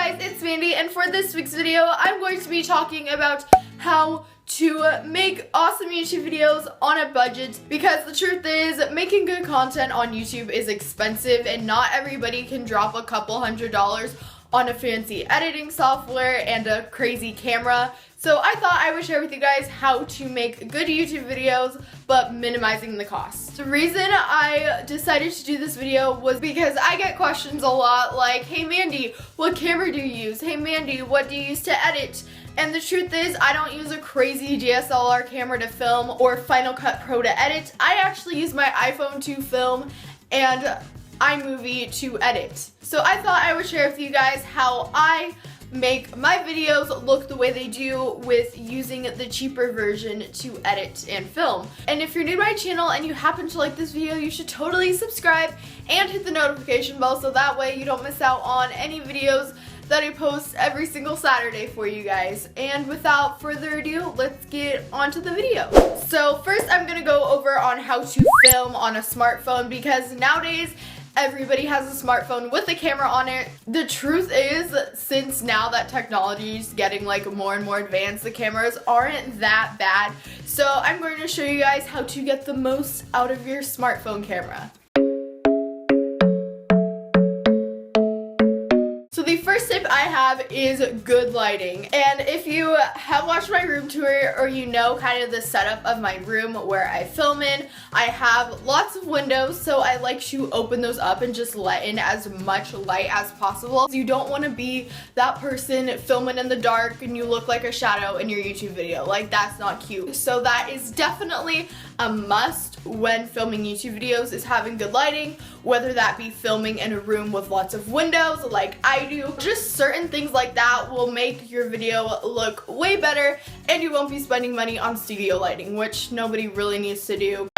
guys, it's Mandy, and for this week's video, I'm going to be talking about how to make awesome YouTube videos on a budget, because the truth is, making good content on YouTube is expensive and not everybody can drop a couple $100s on a fancy editing software and a crazy camera. So I thought I would share with you guys how to make good YouTube videos but minimizing the cost. The reason I decided to do this video was because I get questions a lot like, hey Mandy, what camera do you use? Hey Mandy, what do you use to edit? And the truth is, I don't use a crazy DSLR camera to film or Final Cut Pro to edit. I actually use my iPhone to film and iMovie to edit. So I thought I would share with you guys how I make my videos look the way they do with using the cheaper version to edit and film. And if you're new to my channel and you happen to like this video, you should totally subscribe and hit the notification bell so that way you don't miss out on any videos that I post every single Saturday for you guys. And without further ado, let's get on to the video. So first I'm gonna go over on how to film on a smartphone, because nowadays everybody has a smartphone with a camera on it. The truth is, since now that technology is getting like more and more advanced, the cameras aren't that bad. So I'm going to show you guys how to get the most out of your smartphone camera. So the first tip I have is good lighting. And if you have watched my room tour, or you know kind of the setup of my room where I film in, I have lots of windows, so I like to open those up and just let in as much light as possible. You don't want to be that person filming in the dark and you look like a shadow in your YouTube video. Like, that's not cute. So that is definitely a must when filming YouTube videos, is having good lighting, whether that be filming in a room with lots of windows like I do. Just certain things like that will make your video look way better, and you won't be spending money on studio lighting, which nobody really needs to do.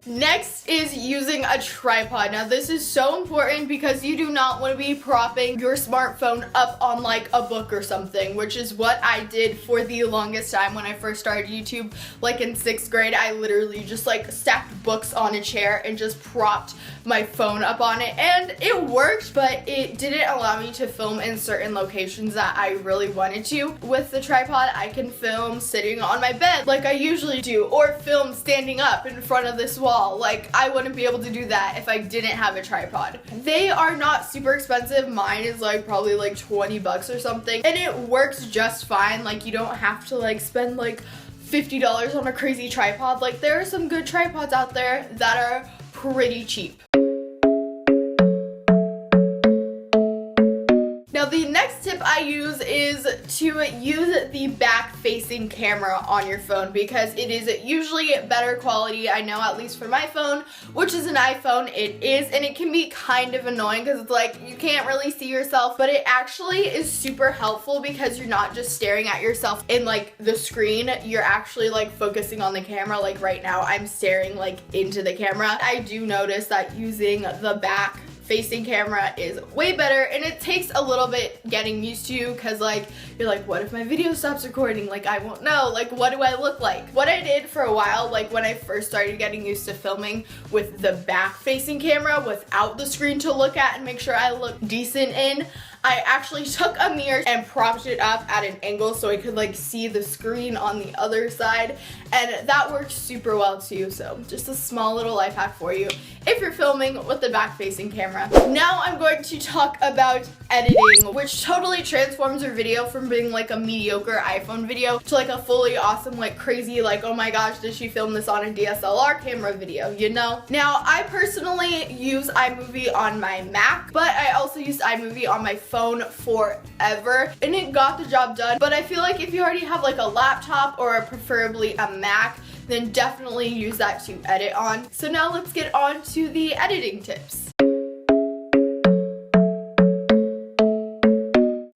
Next is using a tripod. Now this is so important because you do not want to be propping your smartphone up on like a book or something, which is what I did for the longest time when I first started YouTube. Like in 6th grade, I literally just like stacked books on a chair and just propped my phone up on it, and it worked, but it didn't allow me to film in certain locations that I really wanted to. With the tripod, I can film sitting on my bed like I usually do, or film standing up in front of this wall. Like, I wouldn't be able to do that if I didn't have a tripod. They are not super expensive. Mine is like probably like 20 bucks or something, and it works just fine. Like, you don't have to like spend like $50 on a crazy tripod. Like, there are some good tripods out there that are pretty cheap. Now the next tip I use is to use the back-facing camera on your phone, because it is usually better quality. I know, at least for my phone, which is an iPhone, it is, and it can be kind of annoying because it's like you can't really see yourself, but it actually is super helpful because you're not just staring at yourself in like the screen, you're actually like focusing on the camera. Like right now I'm staring like into the camera. I do notice that using the back facing camera is way better, and it takes a little bit getting used to, because like you're like, what if my video stops recording? Like, I won't know, like what do I look like? What I did for a while, like when I first started getting used to filming with the back facing camera without the screen to look at and make sure I look decent in, I actually took a mirror and propped it up at an angle so I could like see the screen on the other side, and that worked super well too. So just a small little life hack for you if you're filming with the back facing camera. Now I'm going to talk about editing, which totally transforms your video from being like a mediocre iPhone video to like a fully awesome, like crazy, like, oh my gosh, did she film this on a DSLR camera video, you know? Now I personally use iMovie on my Mac, but I also used iMovie on my phone forever, and it got the job done. But I feel like if you already have like a laptop or preferably a Mac, then definitely use that to edit on. So now let's get on to the editing tips.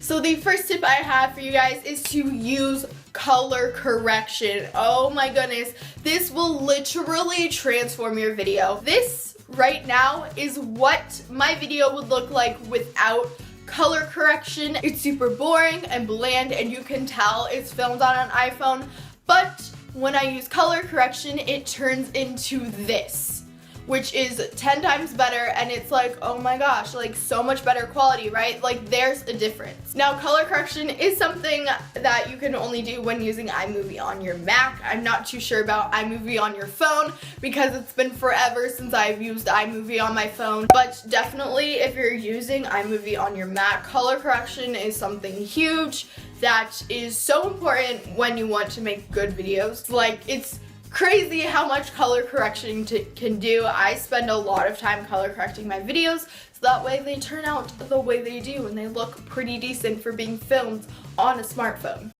So the first tip I have for you guys is to use color correction. Oh my goodness, this will literally transform your video. This right now is what my video would look like without color correction. It's super boring and bland, and you can tell it's filmed on an iPhone, but when I use color correction, it turns into this. which is 10 times better, and it's like, oh my gosh, like so much better quality, right? Like there's a difference. Now color correction is something that you can only do when using iMovie on your Mac. I'm not too sure about iMovie on your phone because it's been forever since I've used iMovie on my phone, but definitely if you're using iMovie on your Mac, color correction is something huge that is so important when you want to make good videos. Like, it's crazy how much color correction can do. I spend a lot of time color correcting my videos so that way they turn out the way they do and they look pretty decent for being filmed on a smartphone.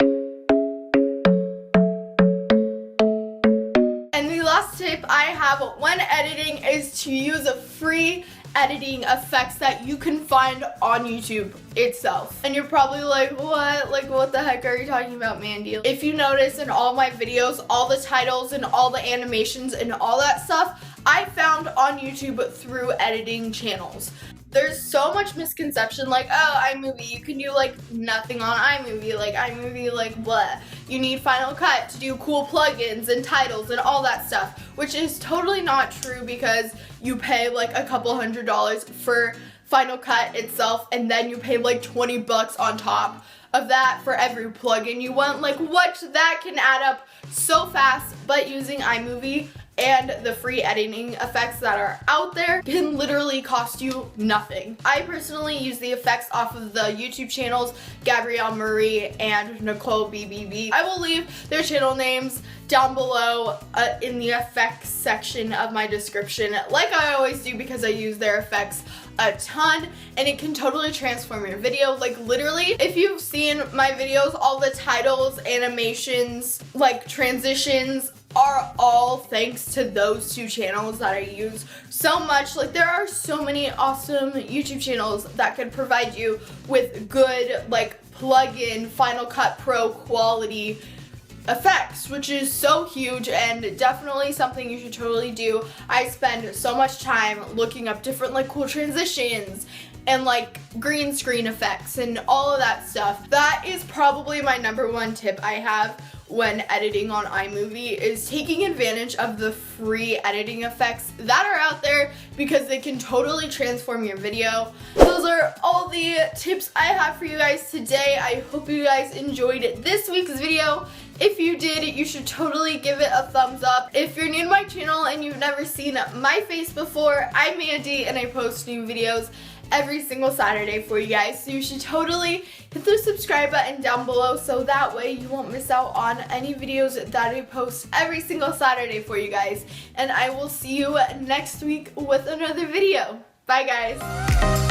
And the last tip I have when editing is to use free editing effects that you can find on YouTube itself. And you're probably like, what? Like, what the heck are you talking about, Mandy? If you notice in all my videos, all the titles and all the animations and all that stuff, I found on YouTube through editing channels. There's so much misconception, like, oh, iMovie, you can do like nothing on iMovie, like iMovie, like blah. You need Final Cut to do cool plugins and titles and all that stuff, which is totally not true because you pay like a couple $100s for Final Cut itself, and then you pay like 20 bucks on top of that for every plugin you want. Like, what? That can add up so fast, but using iMovie and the free editing effects that are out there can literally cost you nothing. I personally use the effects off of the YouTube channels Gabrielle Marie and Nicolebbbb. I will leave their channel names down below in the effects section of my description, like I always do, because I use their effects a ton and it can totally transform your video. Like literally, if you've seen my videos, all the titles, animations, like transitions are all thanks to those two channels that I use so much. Like, there are so many awesome YouTube channels that could provide you with good, like, plug-in Final Cut Pro quality effects, which is so huge and definitely something you should totally do. I spend so much time looking up different like cool transitions and like green screen effects and all of that stuff. That is probably my #1 tip I have when editing on iMovie, is taking advantage of the free editing effects that are out there because they can totally transform your video. Those are all the tips I have for you guys today. I hope you guys enjoyed this week's video. If you did, you should totally give it a thumbs up. If you're new to my channel and you've never seen my face before, I'm Mandy and I post new videos every single Saturday for you guys, so you should totally hit the subscribe button down below so that way you won't miss out on any videos that I post every single Saturday for you guys. And I will see you next week with another video. Bye guys.